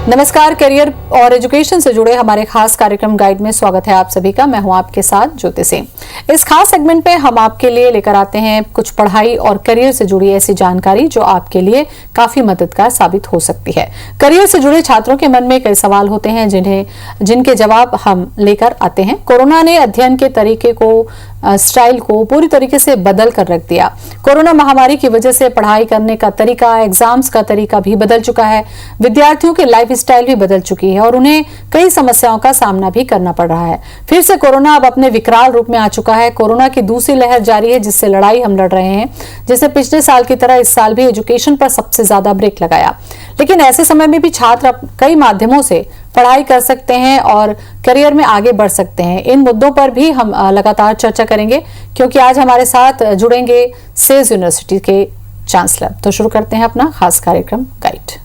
नमस्कार, करियर और एजुकेशन से जुड़े हमारे खास कार्यक्रम गाइड में स्वागत है आप सभी का। मैं हूं आपके साथ ज्योति सिंह। इस खास सेगमेंट पे हम आपके लिए लेकर आते हैं कुछ पढ़ाई और करियर से जुड़ी ऐसी जानकारी जो आपके लिए काफी मददगार साबित हो सकती है। करियर से जुड़े छात्रों के मन में कई सवाल होते हैं जिनके जवाब हम लेकर आते हैं। कोरोना ने अध्ययन के तरीके को, स्टाइल को पूरी तरीके से बदल कर रख दिया। कोरोना महामारी की वजह से पढ़ाई करने का तरीका, एग्जाम्स का तरीका भी बदल चुका है। विद्यार्थियों की लाइफ स्टाइल भी बदल चुकी है और उन्हें कई समस्याओं का सामना भी करना पड़ रहा है। फिर से कोरोना अब अपने विकराल रूप में आ चुका है। कोरोना की दूसरी लहर जारी है जिससे लड़ाई हम लड़ रहे हैं, जिससे पिछले साल की तरह इस साल भी एजुकेशन पर सबसे ज्यादा ब्रेक लगाया। लेकिन ऐसे समय में भी छात्र कई माध्यमों से पढ़ाई कर सकते हैं और करियर में आगे बढ़ सकते हैं। इन मुद्दों पर भी हम लगातार चर्चा करेंगे क्योंकि आज हमारे साथ जुड़ेंगे सेज यूनिवर्सिटी के चांसलर। तो शुरू करते हैं अपना खास कार्यक्रम गाइड।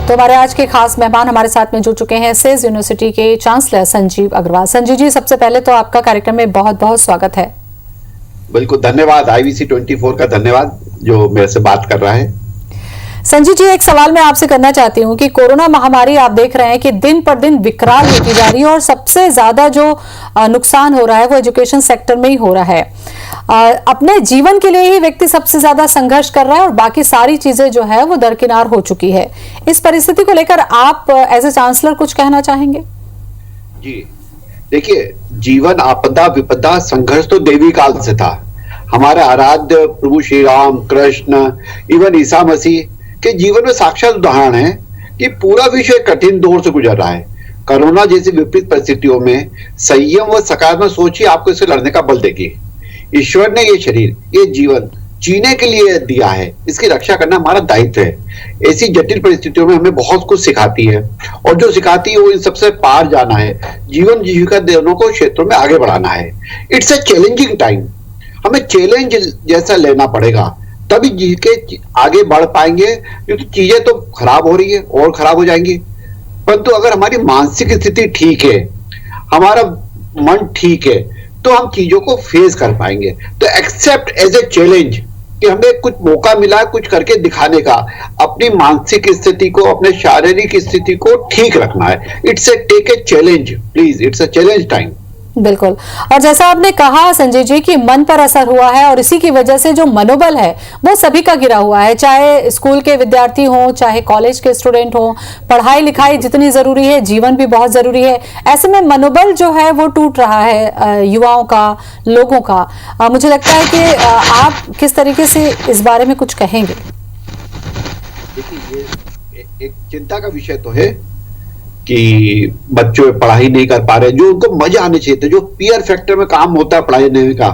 तो हमारे आज के खास मेहमान हमारे साथ में जुड़ चुके हैं सेज यूनिवर्सिटी के चांसलर संजीव अग्रवाल। संजीव जी, सबसे पहले तो आपका कार्यक्रम में बहुत बहुत स्वागत है। बिल्कुल, धन्यवाद। IVC 24 का धन्यवाद जो मेरे से बात कर रहा है। संजीव जी, एक सवाल मैं आपसे करना चाहती हूँ कि कोरोना महामारी आप देख रहे हैं कि दिन पर दिन विकराल होती जा रही है और सबसे ज्यादा जो नुकसान हो रहा है वो एजुकेशन सेक्टर में ही हो रहा है। अपने जीवन के लिए ही व्यक्ति सबसे ज्यादा संघर्ष कर रहा है और बाकी सारी चीजें जो है वो दरकिनार हो चुकी है। इस परिस्थिति को लेकर आप एज ए चांसलर कुछ कहना चाहेंगे? जी देखिए, जीवन आपदा विपदा संघर्ष तो देवी काल से था। हमारे आराध्य प्रभु श्री राम, कृष्ण, इवन ईसा मसीह के जीवन में साक्षात उदाहरण है कि पूरा विश्व कठिन दौर से गुजर रहा है। कोरोना जैसी विपरीत परिस्थितियों में संयम व सकारात्मक सोच ही आपको इससे लड़ने का बल देगी। ईश्वर ने ये शरीर, ये जीवन जीने के लिए दिया है, इसकी रक्षा करना हमारा दायित्व है। ऐसी जटिल परिस्थितियों में हमें बहुत कुछ सिखाती है और जो सिखाती है वो इन सबसे पार जाना है। जीवन जीविका दोनों को क्षेत्रों में आगे बढ़ाना है। It's a challenging time. हमें चैलेंज जैसा लेना पड़ेगा, तभी जी के आगे बढ़ पाएंगे। क्योंकि चीजें तो खराब हो रही है और खराब हो जाएंगी, परंतु अगर हमारी मानसिक स्थिति ठीक है, हमारा मन ठीक है, तो हम चीजों को फेस कर पाएंगे। तो एक्सेप्ट एज ए चैलेंज कि हमें कुछ मौका मिला है कुछ करके दिखाने का। अपनी मानसिक स्थिति को, अपने शारीरिक स्थिति को ठीक रखना है। It's a take a challenge please, it's a challenge time. बिल्कुल। और जैसा आपने कहा संजय जी कि मन पर असर हुआ है और इसी की वजह से जो मनोबल है वो सभी का गिरा हुआ है, चाहे स्कूल के विद्यार्थी हो, चाहे कॉलेज के स्टूडेंट हो। पढ़ाई लिखाई जितनी जरूरी है, जीवन भी बहुत जरूरी है। ऐसे में मनोबल जो है वो टूट रहा है युवाओं का, लोगों का। मुझे लगता है कि आप किस तरीके से इस बारे में कुछ कहेंगे? देखिए, ये एक चिंता का विषय तो है कि बच्चों पढ़ाई नहीं कर पा रहे, जो उनको मजा आने चाहिए थे, जो पीयर फैक्टर में काम होता है पढ़ाई करने का।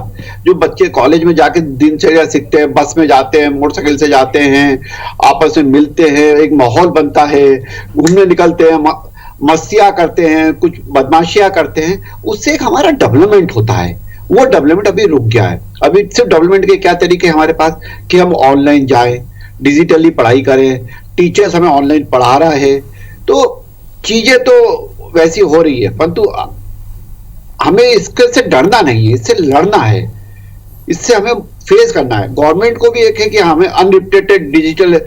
जो बच्चे कॉलेज में जाके दिनचर्या सीखते हैं, बस में जाते हैं, मोटरसाइकिल से जाते हैं, आपस में मिलते हैं, एक माहौल बनता है, घूमने निकलते हैं, मस्तियां करते हैं, कुछ बदमाशियां करते हैं, उससे एक हमारा डेवलपमेंट होता है। वो डेवलपमेंट अभी रुक गया है। अभी सिर्फ डेवलपमेंट के क्या तरीके हमारे पास कि हम ऑनलाइन जाएं, डिजिटली पढ़ाई करें, टीचर्स हमें ऑनलाइन पढ़ा रहा है, तो चीजें तो वैसी हो रही है, परंतु हमें इसके से डरना नहीं है, इससे लड़ना है, इससे हमें फेस करना है। गवर्नमेंट को भी एक है कि हमें अनलिमिटेड डिजिटल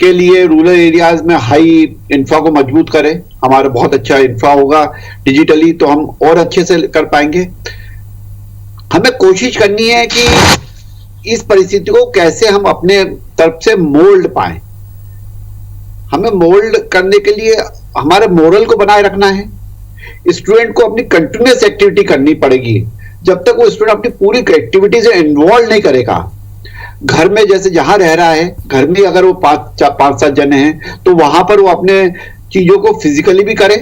के लिए रूरल एरियाज में हाई इंफ्रा को मजबूत करें। हमारा बहुत अच्छा इंफ्रा होगा डिजिटली तो हम और अच्छे से कर पाएंगे। हमें कोशिश करनी है कि इस परिस्थिति को कैसे हम अपने तरफ से मोल्ड पाएं। हमें मोल्ड करने के लिए हमारे मोरल को बनाए रखना है। स्टूडेंट को अपनी कंटिन्यूअस एक्टिविटी करनी पड़ेगी। जब तक वो स्टूडेंट अपनी पूरी एक्टिविटी से इन्वॉल्व नहीं करेगा, घर में जैसे जहां रह रहा है, घर में अगर वो पांच सात जने हैं तो वहां पर वो अपने चीजों को फिजिकली भी करे,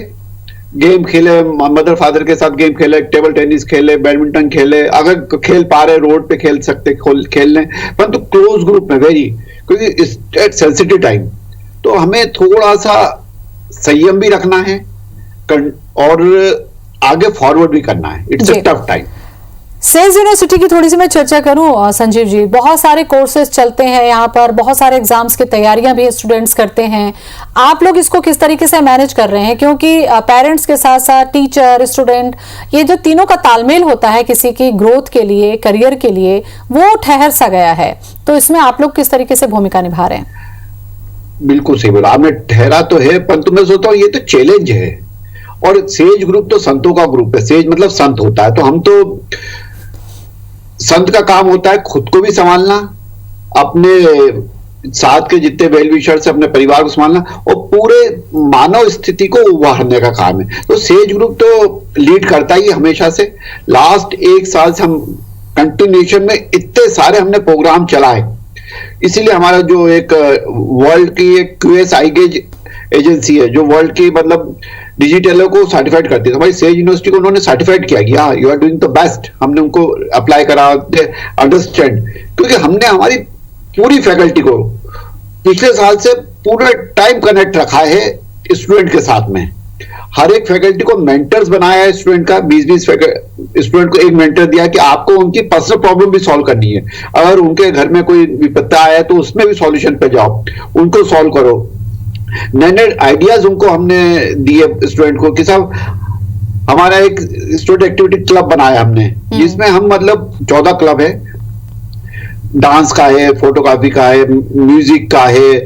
गेम खेले, मदर फादर के साथ गेम खेले, टेबल टेनिस खेले, बैडमिंटन खेले, अगर खेल पा रहे रोड पे खेल सकते खेल लें, परंतु क्लोज ग्रुप में वेरी, क्योंकि सेंसिटिव टाइम। तो हमें थोड़ा सा संयम भी रखना है और आगे फॉरवर्ड भी करना है। It's a tough time. Says university की थोड़ी सी मैं चर्चा करूं संजीव जी, बहुत सारे कोर्सेज चलते हैं यहाँ पर, बहुत सारे एग्जाम्स की तैयारियां भी स्टूडेंट्स करते हैं। आप लोग इसको किस तरीके से मैनेज कर रहे हैं, क्योंकि पेरेंट्स के साथ साथ टीचर, स्टूडेंट, ये जो तीनों का तालमेल होता है किसी की ग्रोथ के लिए, करियर के लिए, वो ठहर सा गया है। तो इसमें आप लोग किस तरीके से भूमिका निभा रहे हैं? बिल्कुल सही बोला आपने, ठहरा तो है, परंतु मैं सोचता हूँ ये तो चैलेंज है। और सेज ग्रुप तो संतों का ग्रुप है, सेज मतलब संत होता है, तो हम तो संत का काम होता है खुद को भी संभालना, अपने साथ के जितने वेल विशर्स अपने परिवार को संभालना, और पूरे मानव स्थिति को उभारने का काम है। तो सेज ग्रुप तो लीड करता ही हमेशा से। लास्ट 1 साल से हम कंटिन्यूएशन में इतने सारे हमने प्रोग्राम चलाए, इसीलिए हमारा जो एक वर्ल्ड की एक QS iGauge एजेंसी है जो वर्ल्ड की मतलब डिजिटल को सर्टिफाइड करती है, तो हमारी सेज यूनिवर्सिटी को उन्होंने सर्टिफाइड किया कि हाँ you are doing the best. हमने उनको अप्लाई करा, अंडरस्टैंड, क्योंकि हमने हमारी पूरी फैकल्टी को पिछले साल से पूरा टाइम कनेक्ट रखा है स्टूडेंट के साथ में। हर एक फैकल्टी को मेंटर्स बनाया है स्टूडेंट का, 20-20 स्टूडेंट को एक मेंटर दिया कि आपको उनकी पर्सनल प्रॉब्लम भी सॉल्व करनी है। अगर उनके घर में कोई विपत्ता आया है तो उसमें भी सॉल्यूशन पे जाओ, उनको सॉल्व करो। नए नए आइडियाज उनको हमने दिए स्टूडेंट को कि साहब हमारा एक स्टूडेंट एक्टिविटी क्लब बनाया हमने, जिसमें हम मतलब 14 क्लब है, डांस का है, फोटोग्राफी का है, म्यूजिक का है,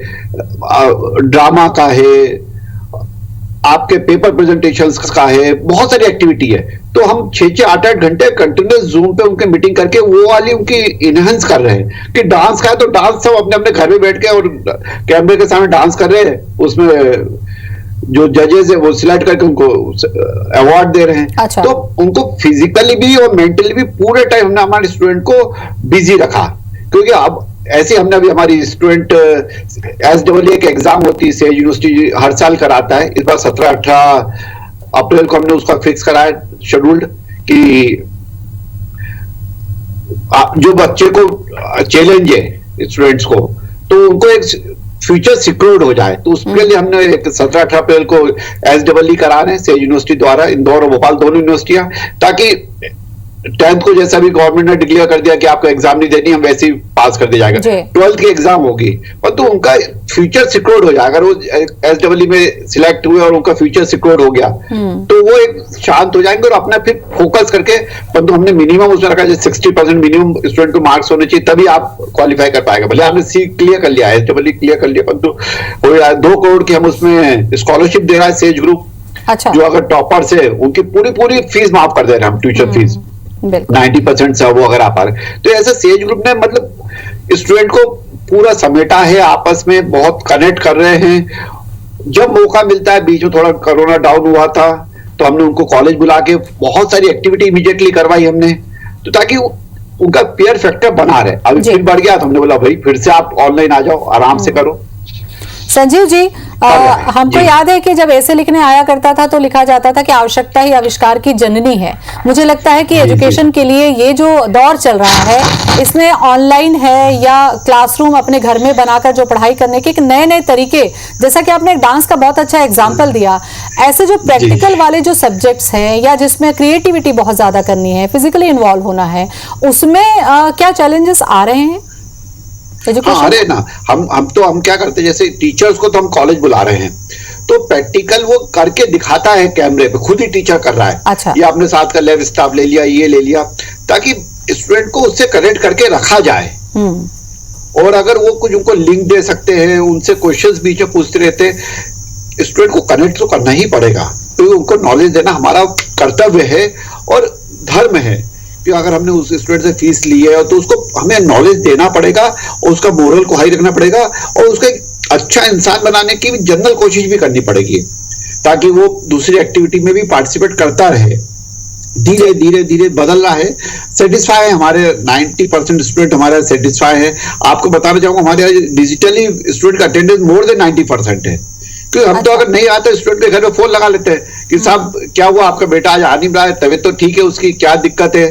ड्रामा का है, आपके पेपर प्रेजेंटेशंस का है, बहुत सारी एक्टिविटी है। तो हम 6-8 घंटे कंटिन्यूस जूम पे उनके मीटिंग करके वो वाली उनकी इनहेंस कर रहे हैं कि डांस का है तो डांस सब अपने अपने घर में बैठ के और कैमरे के सामने डांस कर रहे हैं, उसमें जो जजेस है वो सिलेक्ट करके उनको अवार्ड दे रहे हैं। अच्छा। तो उनको फिजिकली भी और मेंटली भी पूरे टाइम हमने हमारे स्टूडेंट को बिजी रखा, क्योंकि अब ऐसे हमने अभी हमारी स्टूडेंट SEE की एग्जाम होती है, सेज यूनिवर्सिटी हर साल कराता है। इस बार 17-18 अप्रैल को हमने उसका फिक्स कराया शेड्यूल्ड कि जो बच्चे को चैलेंज है स्टूडेंट्स को, तो उनको एक फ्यूचर सिक्योर्ड हो जाए, तो उसके लिए हमने 17-18 अप्रैल को SEE करा रहे हैं सेज यूनिवर्सिटी द्वारा, इंदौर और भोपाल दोनों यूनिवर्सिटियां, ताकि 10th को जैसा भी गवर्नमेंट ने डिक्लेयर कर दिया कि आपको एग्जाम नहीं देनी, हम वैसे ही पास कर दिया जाएगा, 12th की एग्जाम होगी, और तो उनका फ्यूचर सिक्योर्ड हो जाएगा। अगर वो SEE में सिलेक्ट हुए और उनका फ्यूचर सिक्योर्ड हो गया तो वो एक शांत हो जाएंगे और अपना फिर फोकस करके, परंतु हमने मिनिमम उसमें रखा है 60% मिनिमम स्टूडेंट को मार्क्स होने चाहिए, तभी आप क्वालिफाई कर पाएगा। भले आपने सी क्लियर कर लिया, SEE क्लियर कर लिया, परंतु 2 करोड़ की हम उसमें स्कॉलरशिप दे रहा है सेज ग्रुप। अच्छा। जो अगर टॉपर्स है उनकी पूरी फीस माफ कर दे रहे हैं हम, ट्यूशन फीस 90% से वो अगर आप आ रहे। तो ऐसा सेज ग्रुप ने मतलब स्टूडेंट को पूरा समेटा है, आपस में बहुत कनेक्ट कर रहे हैं। जब मौका मिलता है, बीच में थोड़ा कोरोना डाउन हुआ था तो हमने उनको कॉलेज बुला के बहुत सारी एक्टिविटी इमीडिएटली करवाई हमने, तो ताकि उनका पीयर फैक्टर बना रहे। अभी फिर बढ़ गया तो हमने बोला भाई फिर से आप ऑनलाइन आ जाओ, आराम से करो। संजीव जी, हमको याद है कि जब ऐसे लिखने आया करता था तो लिखा जाता था कि आवश्यकता ही आविष्कार की जननी है। मुझे लगता है कि एजुकेशन के लिए ये जो दौर चल रहा है, इसमें ऑनलाइन है या क्लासरूम अपने घर में बनाकर जो पढ़ाई करने के नए नए तरीके, जैसा कि आपने डांस का बहुत अच्छा एग्जाम्पल दिया, ऐसे जो प्रैक्टिकल वाले जो सब्जेक्ट्स हैं या जिसमें क्रिएटिविटी बहुत ज्यादा करनी है, फिजिकली इन्वॉल्व होना है, उसमें क्या चैलेंजेस आ रहे हैं? अरे ना, हम क्या करते हैं, जैसे टीचर्स को तो हम कॉलेज बुला रहे हैं तो प्रैक्टिकल वो करके दिखाता है कैमरे पे, खुद ही टीचर कर रहा है। अच्छा। ये आपने साथ का लैब स्टाफ ले लिया, ये ले लिया, ताकि स्टूडेंट को उससे कनेक्ट करके रखा जाए। और अगर वो कुछ उनको लिंक दे सकते हैं, उनसे क्वेश्चंस बीच में पूछते रहते, स्टूडेंट को कनेक्ट तो करना ही पड़ेगा, तो उनको नॉलेज देना हमारा कर्तव्य है और धर्म है कि अगर हमने उस स्टूडेंट से फीस ली है तो उसको हमें नॉलेज देना पड़ेगा और उसका मोरल को हाई रखना पड़ेगा और उसको एक अच्छा इंसान बनाने की भी जनरल कोशिश भी करनी पड़ेगी, ताकि वो दूसरी एक्टिविटी में भी पार्टिसिपेट करता रहे। धीरे धीरे धीरे बदल रहा है, सेटिस्फाई है, हमारे 90% स्टूडेंट हमारे सेटिस्फाई है। आपको बताना चाहूंगा हमारे डिजिटली स्टूडेंट का अटेंडेंस मोर देन 90% है, क्योंकि हम तो अगर नहीं आते स्टूडेंट के घर में फोन लगा लेते हैं कि साहब क्या हुआ, आपका बेटा आज आ नहीं रहा है, तबीयत तो ठीक है उसकी, क्या दिक्कत है,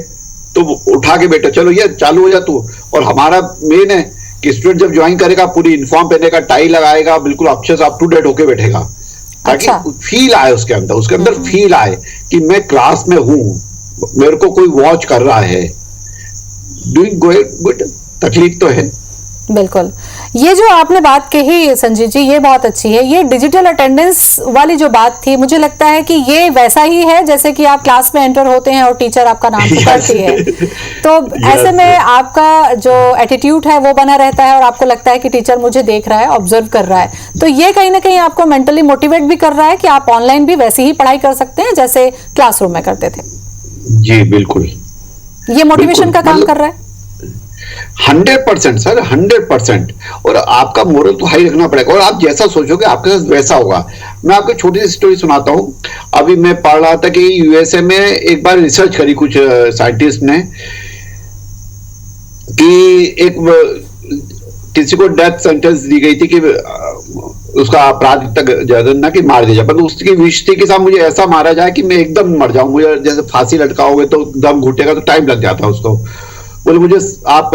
तो उठा के बेटा चलो ये चालू हो जा तू। और हमारा मेन है कि स्टूडेंट जब ज्वाइन करेगा पूरी यूनिफॉर्म पहनेगा, टाई लगाएगा, बिल्कुल अच्छे से अप टू डेट होके बैठेगा, ताकि फील आए उसके अंदर फील आए कि मैं क्लास में हूँ, मेरे को कोई वॉच कर रहा है, डूइंग गुड, तकलीफ तो है। बिल्कुल, ये जो आपने बात कही संजीव जी, ये बहुत अच्छी है। ये डिजिटल अटेंडेंस वाली जो बात थी, मुझे लगता है कि ये वैसा ही है जैसे कि आप क्लास में एंटर होते हैं और टीचर आपका नाम पुकारती है, तो ऐसे में आपका जो एटीट्यूड है वो बना रहता है और आपको लगता है कि टीचर मुझे देख रहा है, ऑब्जर्व कर रहा है, तो ये कहीं ना कहीं आपको मेंटली मोटिवेट भी कर रहा है कि आप ऑनलाइन भी वैसी ही पढ़ाई कर सकते हैं जैसे क्लासरूम में करते थे। जी बिल्कुल, ये मोटिवेशन का काम कर रहा है। 100% सर, 100%। और आपका मोरल तो हाई रखना पड़ेगा, और आप जैसा सोचोगे आपके साथ वैसा होगा। मैं आपको छोटी सी स्टोरी सुनाता हूँ। अभी मैं पढ़ रहा था कि यूएसए में एक बार रिसर्च करी कुछ साइंटिस्ट ने कि एक किसी को डेथ सेंटेंस दी गई थी कि उसका अपराध तक ना कि मार दिया जाए, पर उसकी विश थी कि साहब मुझे ऐसा मारा जाए कि मैं एकदम मर जाऊं। मुझे जैसे फांसी लटकाओगे तो दम घुटेगा तो टाइम लग जाता है उसको। बोले मुझे आप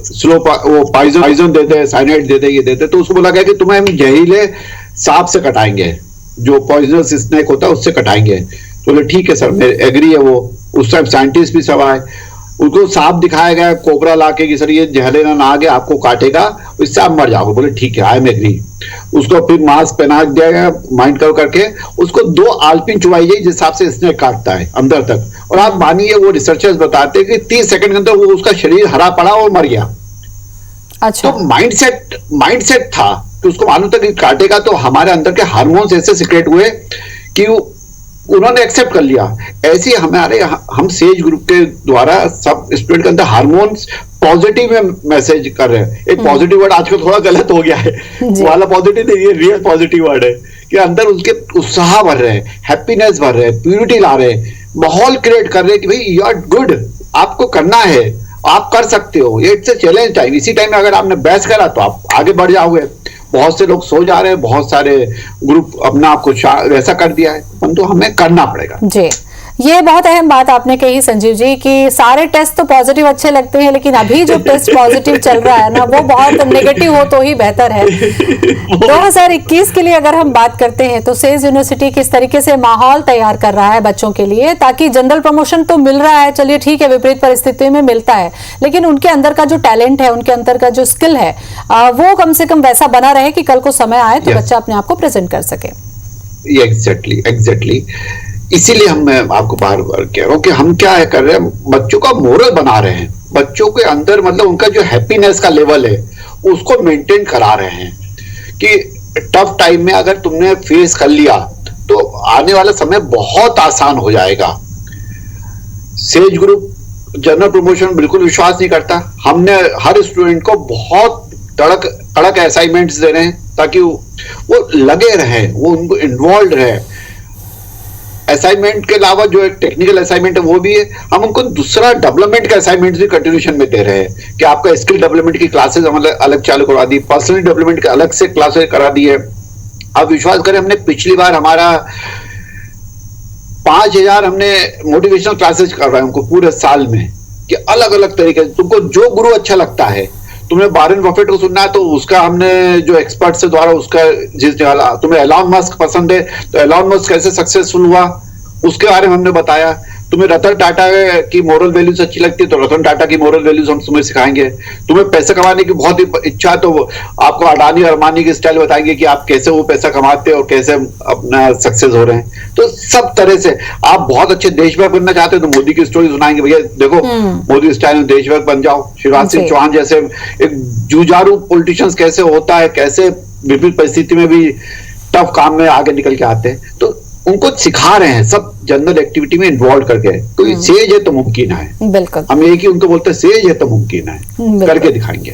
स्लो वो पॉइजन देते, साइनाइड देते, ये देते। तो उसको बोला गया कि तुम्हें हम जहरीले सांप से कटाएंगे, जो पॉइजनस स्नेक होता है उससे कटाएंगे। तो बोले ठीक है सर, मेरे एग्री है वो। उस टाइम साइंटिस्ट भी सब आए, उनको सांप दिखाया गया, कोबरा लाके कि सर ये जहरीला ना आगे आपको काटेगा, इससे आप मर जाओगे। बोले ठीक है, आई एम एग्री। उसको फिर मास्क पहना दिया गया, माइंड कवर करके उसको 2 आलपिन चुबाई गई जिस हिसाब से स्नेक काटता है अंदर तक। और आप मानिए वो रिसर्चर्स बताते हैं कि 30 सेकंड के अंदर वो उसका शरीर हरा पड़ा और मर गया। अच्छा। तो माइंडसेट था कि उसको मालूम था कि काटेगा, तो हमारे अंदर के हार्मोन्स ऐसे सिक्रेट हुए कि उन्होंने एक्सेप्ट कर लिया। ऐसे हम सेज ग्रुप के द्वारा सब स्टूडेंट के अंदर हार्मोन्स पॉजिटिव में मैसेज कर रहे हैं। एक पॉजिटिव वर्ड आजकल थोड़ा गलत हो गया है, वाला पॉजिटिव नहीं, ये रियल पॉजिटिव वर्ड है कि अंदर उनके उत्साह भर रहे हैं, हैप्पीनेस भर रहे हैं, प्यूरिटी ला रहे हैं, माहौल क्रिएट कर रहे हैं कि भाई यू आर गुड, आपको करना है, आप कर सकते हो। ये इट्स ए चैलेंज टाइम। इसी टाइम में अगर आपने बहस करा तो आप आगे बढ़ जाओगे। बहुत से लोग सो जा रहे हैं, बहुत सारे ग्रुप अपना आपको वैसा कर दिया है, परंतु हमें करना पड़ेगा। जी, ये बहुत अहम बात आपने कही संजीव जी कि सारे टेस्ट तो पॉजिटिव अच्छे लगते हैं, लेकिन अभी जो टेस्ट पॉजिटिव चल रहा है ना वो बहुत नेगेटिव हो तो ही बेहतर है। 2021 के लिए अगर हम बात करते हैं तो सेज यूनिवर्सिटी किस तरीके से माहौल तैयार कर रहा है बच्चों के लिए, ताकि जनरल प्रमोशन तो मिल रहा है, चलिए ठीक है, विपरीत परिस्थितियों में मिलता है, लेकिन उनके अंदर का जो टैलेंट है, उनके अंदर का जो स्किल है, वो कम से कम वैसा बना रहे कि कल को समय आए तो बच्चा अपने आप को प्रेजेंट कर सके। एग्जैक्टली। इसीलिए मैं आपको बार बार कह रहा हूं कि हम क्या है कर रहे हैं, बच्चों का मोरल बना रहे हैं, बच्चों के अंदर मतलब उनका जो हैप्पीनेस का लेवल है उसको मेंटेन करा रहे हैं कि टफ टाइम में अगर तुमने फेस कर लिया तो आने वाला समय बहुत आसान हो जाएगा। सेज ग्रुप जनरल प्रमोशन बिल्कुल विश्वास नहीं करता। हमने हर स्टूडेंट को बहुत कड़क असाइनमेंट्स दे रहे हैं ताकि वो लगे रहे, वो उनको इन्वॉल्व रहे। असाइनमेंट के अलावा जो एक टेक्निकल असाइनमेंट है वो भी है, हम उनको दूसरा डेवलपमेंट का असाइनमेंट भी कंटिन्यूएशन में दे रहे हैं कि आपका स्किल डेवलपमेंट की क्लासेस हम अलग चालू करवा दी, पर्सनल डेवलपमेंट के अलग से क्लासेस करा दी है। आप विश्वास करें, हमने पिछली बार हमारा 5000 हमने मोटिवेशनल क्लासेस करवाए उनको पूरे साल में, कि अलग अलग तरीके से तुमको जो गुरु अच्छा लगता है, तुम्हें वॉरेन बफेट को सुनना है तो उसका हमने जो एक्सपर्ट से द्वारा उसका जिस जगह, तुम्हें एलॉन मस्क पसंद है तो एलॉन मस्क कैसे सक्सेसफुल हुआ उसके बारे में हमने बताया। तुम्हें रतन टाटा की मोरल वैल्यूज अच्छी लगती है तो रतन टाटा की मोरल वैल्यूज हम तुम्हें सिखाएंगे। तुम्हें पैसे कमाने की बहुत ही इच्छा है तो आपको अडानी और अंबानी की स्टाइल बताएंगे कि आप कैसे वो पैसा कमाते हैं और कैसे अपना सक्सेस हो रहे हैं। तो सब तरह से आप बहुत अच्छे देशभक्त बनना चाहते हैं तो मोदी की स्टोरी सुनाएंगे, भैया देखो मोदी स्टाइल में देशभक्त बन जाओ। शिवराज सिंह चौहान जैसे एक जुझारू पॉलिटिशियंस कैसे होता है, कैसे विभिन्न परिस्थिति में भी टफ काम में आगे निकल के आते हैं, तो उनको सिखा रहे हैं सब जनरल एक्टिविटी में इन्वॉल्व करके। तो सेज है तो मुमकिन है, बिल्कुल हम एक ही उनको बोलते हैं सेज है तो मुमकिन है, करके दिखाएंगे।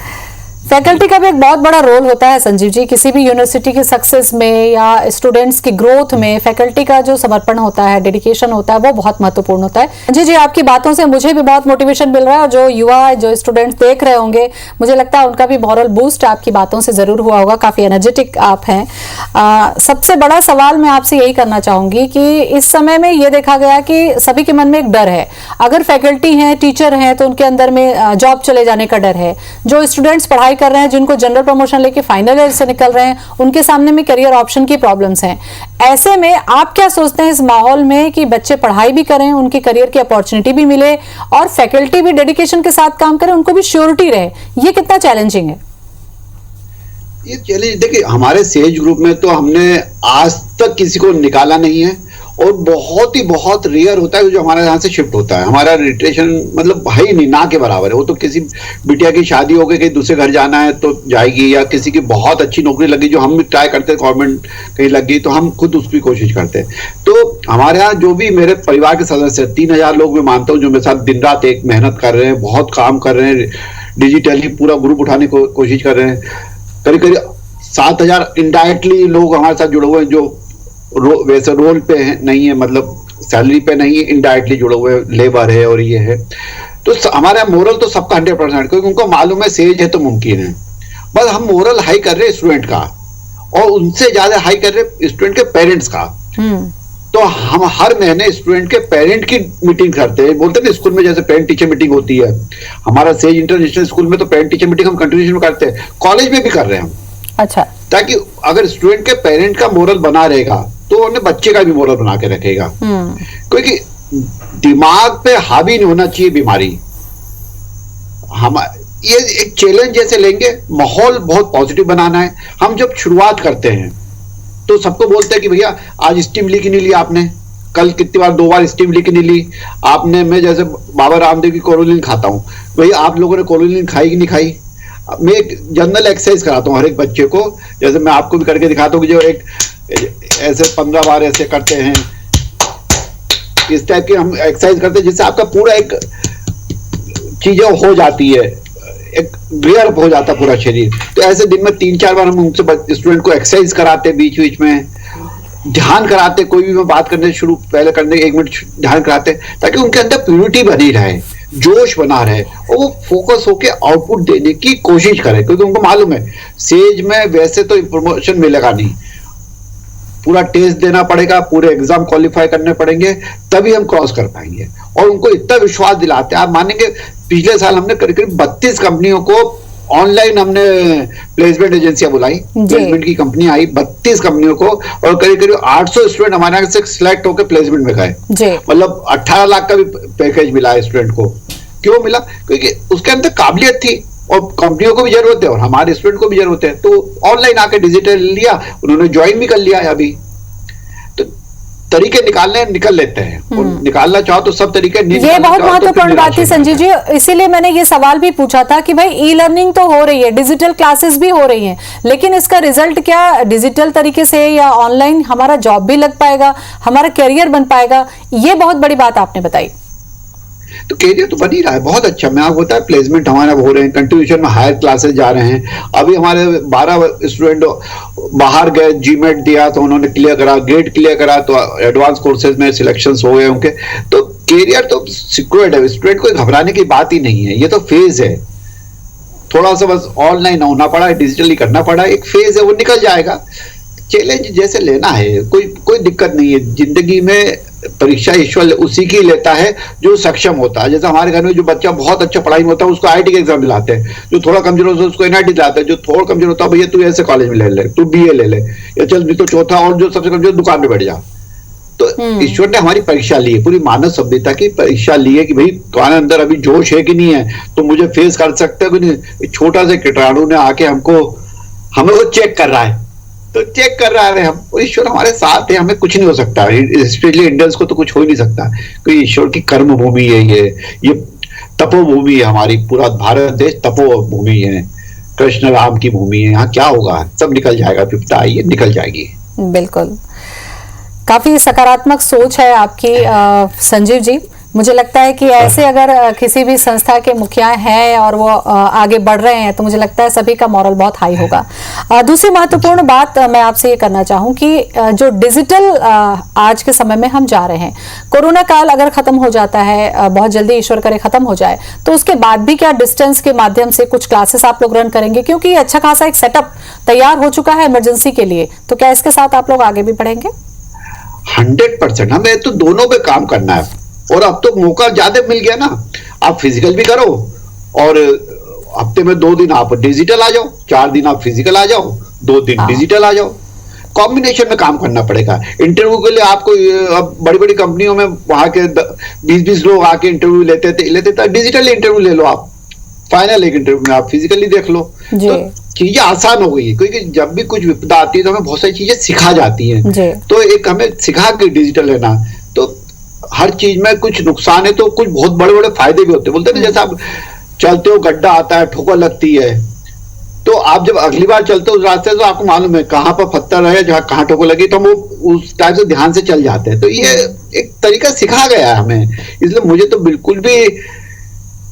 फैकल्टी का भी एक बहुत बड़ा रोल होता है संजीव जी, किसी भी यूनिवर्सिटी की सक्सेस में या स्टूडेंट्स की ग्रोथ में फैकल्टी का जो समर्पण होता है, डेडिकेशन होता है, वो बहुत महत्वपूर्ण होता है। जी आपकी बातों से मुझे भी बहुत मोटिवेशन मिल रहा है और जो युवा, जो स्टूडेंट्स देख रहे होंगे, मुझे लगता है उनका भी मॉरल बूस्ट आपकी बातों से जरूर हुआ होगा। काफी एनर्जेटिक आप हैं। सबसे बड़ा सवाल मैं आपसे यही करना चाहूंगी कि इस समय में ये देखा गया कि सभी के मन में एक डर है, अगर फैकल्टी हैं, टीचर हैं तो उनके अंदर में जॉब चले जाने का डर है, जो स्टूडेंट्स पढ़ाई पढ़ाई कर रहे हैं, जिनको जनरल प्रमोशन लेके फाइनल ईयर से निकल रहे हैं, उनके सामने में करियर ऑप्शन की प्रॉब्लम्स हैं। ऐसे में आप क्या सोचते हैं इस माहौल में कि बच्चे पढ़ाई भी करें, उनके करियर की अपॉर्चुनिटी भी मिले और फैकल्टी भी डेडिकेशन के साथ काम करें, उनको भी श्योरिटी रहे, ये कितना चैलेंजिंग है? ये चैलेंज देखिए, हमारे सेज ग्रुप में तो हमने आज तक किसी को निकाला नहीं है, और बहुत रेयर होता है जो हमारे यहाँ से शिफ्ट होता है। हमारा रिटेशन मतलब है ही नहीं, ना के बराबर है। वो तो किसी बिटिया की शादी हो गई, कहीं दूसरे घर जाना है तो जाएगी, या किसी की बहुत अच्छी नौकरी लगी, जो हम भी ट्राई करते हैं, गवर्नमेंट कहीं लग गई तो हम खुद उसकी कोशिश करते हैं। तो हमारे यहाँ जो भी मेरे परिवार के सदस्य 3000 लोग मैं मानता हूँ जो मेरे साथ दिन रात एक मेहनत कर रहे हैं, बहुत काम कर रहे हैं, डिजिटली पूरा ग्रुप उठाने की कोशिश कर रहे हैं। करीब 7000 इनडायरेक्टली लोग हमारे साथ जुड़े हुए हैं, जो वैसे रोल पे नहीं है, मतलब सैलरी पे नहीं है, इनडायरेक्टली जुड़े हुए, लेबर है और ये है। तो हमारा मोरल तो सबका 100%, क्योंकि उनको मालूम है सेज है तो मुमकिन है। बस हम मोरल हाई कर रहे हैं स्टूडेंट का, और उनसे ज्यादा हाई कर रहे हैं स्टूडेंट के पेरेंट्स का। तो हम हर महीने स्टूडेंट के पेरेंट की मीटिंग करते हैं। बोलते हैं ना स्कूल में जैसे पेरेंट टीचर मीटिंग होती है, हमारा सेज इंटरनेशनल स्कूल में तो पेरेंट टीचर मीटिंग हम कंटिन्यूशन में करते हैं, कॉलेज में भी कर रहे हैं हम। अच्छा। ताकि अगर स्टूडेंट के पेरेंट का मोरल बना रहेगा तो उन्हें बच्चे का भी मोरल बना के रखेगा। क्योंकि दिमाग पे हावी नहीं होना चाहिए बीमारी। हम ये एक चैलेंज जैसे लेंगे, माहौल बहुत पॉजिटिव बनाना है। हम जब शुरुआत करते हैं तो सबको बोलते हैं कि भैया आज स्टिमुली की नहीं ली आपने, कल कितनी बार 2 बार स्टिमुली की नहीं ली आपने। मैं जैसे बाबा रामदेव की कोरोलिन खाता हूं, भैया आप लोगों ने कोरोलिन खाई कि नहीं खाई? मैं एक जनरल एक्सरसाइज कराता हूँ हर एक बच्चे को, जैसे मैं आपको भी करके दिखाता हूँ कि जो एक ऐसे 15 बार ऐसे करते हैं, इस टाइप की हम एक्सरसाइज करते हैं, जिससे आपका पूरा एक चीजें हो जाती है, एक गियर हो जाता है पूरा शरीर। तो ऐसे दिन में 3-4 बार हम उनसे स्टूडेंट को एक्सरसाइज कराते, बीच बीच में ध्यान कराते, कोई भी बात करने शुरू पहले करने 1 मिनट ध्यान कराते, ताकि उनके अंदर प्यूरिटी बनी रहे, जोश बना रहे, और वो फोकस होके आउटपुट देने की कोशिश करें। क्योंकि उनको मालूम है सेज में वैसे तो प्रमोशन मिलेगा नहीं, पूरा टेस्ट देना पड़ेगा, पूरे एग्जाम क्वालिफाई करने पड़ेंगे, तभी हम क्रॉस कर पाएंगे। और उनको इतना विश्वास दिलाते हैं, आप मानेंगे पिछले साल हमने करीब 32 कंपनियों को ऑनलाइन हमने प्लेसमेंट एजेंसियां बुलाई, प्लेसमेंट की कंपनी आई 32 कंपनियों को, और करीब 800 स्टूडेंट हमारे यहाँ से सिलेक्ट होकर प्लेसमेंट में गए। मतलब 18 लाख का भी पैकेज मिला है स्टूडेंट को। क्यों मिला? क्योंकि उसके अंदर काबिलियत थी, और कंपनियों को भी जरूरत है और हमारे स्टूडेंट को भी जरूरत है। तो ऑनलाइन आके डिजिटल लिया, उन्होंने ज्वाइन भी कर लिया है अभी। तो तरीके निकल लेते हैं, और निकालना चाहो तो सब तरीके ये बहुत महत्वपूर्ण बात है संजीव जी, इसीलिए मैंने ये सवाल भी पूछा था कि भाई ई लर्निंग तो हो रही है, डिजिटल क्लासेस भी हो रही हैं, लेकिन इसका रिजल्ट क्या डिजिटल तरीके से या ऑनलाइन हमारा जॉब भी लग पाएगा, हमारा करियर बन पाएगा? ये बहुत बड़ी बात आपने बताई। तो करियर तो बन ही रहा है, बहुत अच्छा। मैं आपको बताया प्लेसमेंट हमारे हो रहे हैं, कंटिन्यूशन में हायर क्लासेस जा रहे हैं। अभी हमारे 12 स्टूडेंट बाहर गए, जीमेट दिया तो उन्होंने क्लियर करा, गेट क्लियर करा, तो एडवांस कोर्सेज में सिलेक्शंस हो गए उनके। तो करियर तो सिक्योर्ड है, स्टूडेंट को घबराने की बात ही नहीं है। ये तो फेज है, थोड़ा सा बस ऑनलाइन होना पड़ा है, डिजिटली करना पड़ा है, एक फेज है, वो निकल जाएगा। चैलेंज जैसे लेना है, कोई दिक्कत नहीं है जिंदगी में। परीक्षा ईश्वर उसी की लेता है जो सक्षम होता है। जैसे हमारे घर में जो बच्चा बहुत अच्छा पढ़ाई में होता है उसको आईआईटी का एग्जाम दिलाते हैं, जो थोड़ा कमजोर होता है उसको एनआईटी दिलाते हैं, जो थोड़ा कमजोर होता है भैया तू ऐसे कॉलेज में ले ले, तू बीए ले ले, या चल नहीं तो चौथा, और जो सबसे कमजोर दुकान में बैठ जा। तो ईश्वर ने हमारी परीक्षा ली है, पूरी मानव सभ्यता की परीक्षा ली है कि भाई तुम्हारे अंदर अभी जोश है कि नहीं है, तो मुझे फेस कर सकते हो कि नहीं। छोटा सा कीटाणु ने आके हमें वो चेक कर रहा है, तो चेक कर रहा है हम, ईश्वर हमारे साथ है, हमें कुछ नहीं हो सकता। स्पेशली इंडियंस को तो कुछ हो ही नहीं सकता, क्योंकि ईश्वर की कर्म भूमि है, ये तपोभूमि है हमारी। पूरा भारत देश तपोभूमि है, कृष्ण राम की भूमि है। यहाँ क्या होगा, सब निकल जाएगा, विपदा आई है, निकल जाएगी। बिल्कुल, काफी सकारात्मक सोच है आपकी संजीव जी। मुझे लगता है कि ऐसे अगर किसी भी संस्था के मुखिया हैं और वो आगे बढ़ रहे हैं तो मुझे लगता है सभी का मॉरल बहुत हाई होगा। दूसरी महत्वपूर्ण बात मैं आपसे ये करना चाहूँ कि जो डिजिटल आज के समय में हम जा रहे हैं, कोरोना काल अगर खत्म हो जाता है, बहुत जल्दी ईश्वर करे खत्म हो जाए, तो उसके बाद भी क्या डिस्टेंस के माध्यम से कुछ क्लासेस आप लोग रन करेंगे? क्योंकि अच्छा खासा एक सेटअप तैयार हो चुका है इमरजेंसी के लिए, तो क्या इसके साथ आप लोग आगे भी बढ़ेंगे? 100%। हमें तो दोनों पे काम करना है, और अब तो मौका ज्यादा मिल गया ना, आप फिजिकल भी करो और हफ्ते में 2 दिन आप डिजिटल आ जाओ, 4 दिन आप फिजिकल आ जाओ, 2 दिन डिजिटल आ जाओ। कॉम्बिनेशन में काम करना पड़ेगा। इंटरव्यू के लिए आपको अब बड़ी बड़ी कंपनियों में वहां के 20-20 लोग आके इंटरव्यू लेते थे, डिजिटल इंटरव्यू ले लो आप, फाइनल एक इंटरव्यू में आप फिजिकली देख लो। तो चीजें आसान हो गई है, क्योंकि जब भी कुछ विपदा आती है तो हमें बहुत सारी चीजें सिखा जाती हैं। तो एक हमें सिखा के डिजिटल रहना, तो हर चीज में कुछ नुकसान है तो कुछ बहुत बड़े बड़े फायदे भी होते हैं। बोलते हैं ना, जैसे आप चलते हो, गड्ढा आता है, ठोकर लगती है, तो आप जब अगली बार चलते हो उस रास्ते तो आपको मालूम है कहाँ पर पत्थर है, जहाँ कहाँ ठोकर लगी, तो हम उस टाइप से ध्यान से चल जाते हैं। तो ये एक तरीका सिखा गया है हमें, इसलिए मुझे तो बिल्कुल भी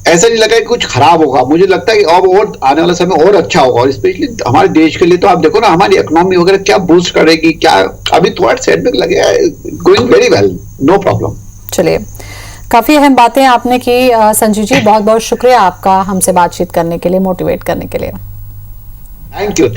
ऐसा नहीं लगा कि कुछ खराब होगा। मुझे लगता है कि अब और आने वाला समय और अच्छा होगा, और स्पेशली हमारे देश के लिए तो आप देखो ना, हमारी इकोनॉमी वगैरह क्या बूस्ट करेगी, क्या अभी थोड़ा सेटबैक लगे, going very well, no problem. चलिए, काफी अहम बातें आपने की संजीव जी, बहुत बहुत शुक्रिया आपका हमसे बातचीत करने के लिए, मोटिवेट करने के लिए। Thank you.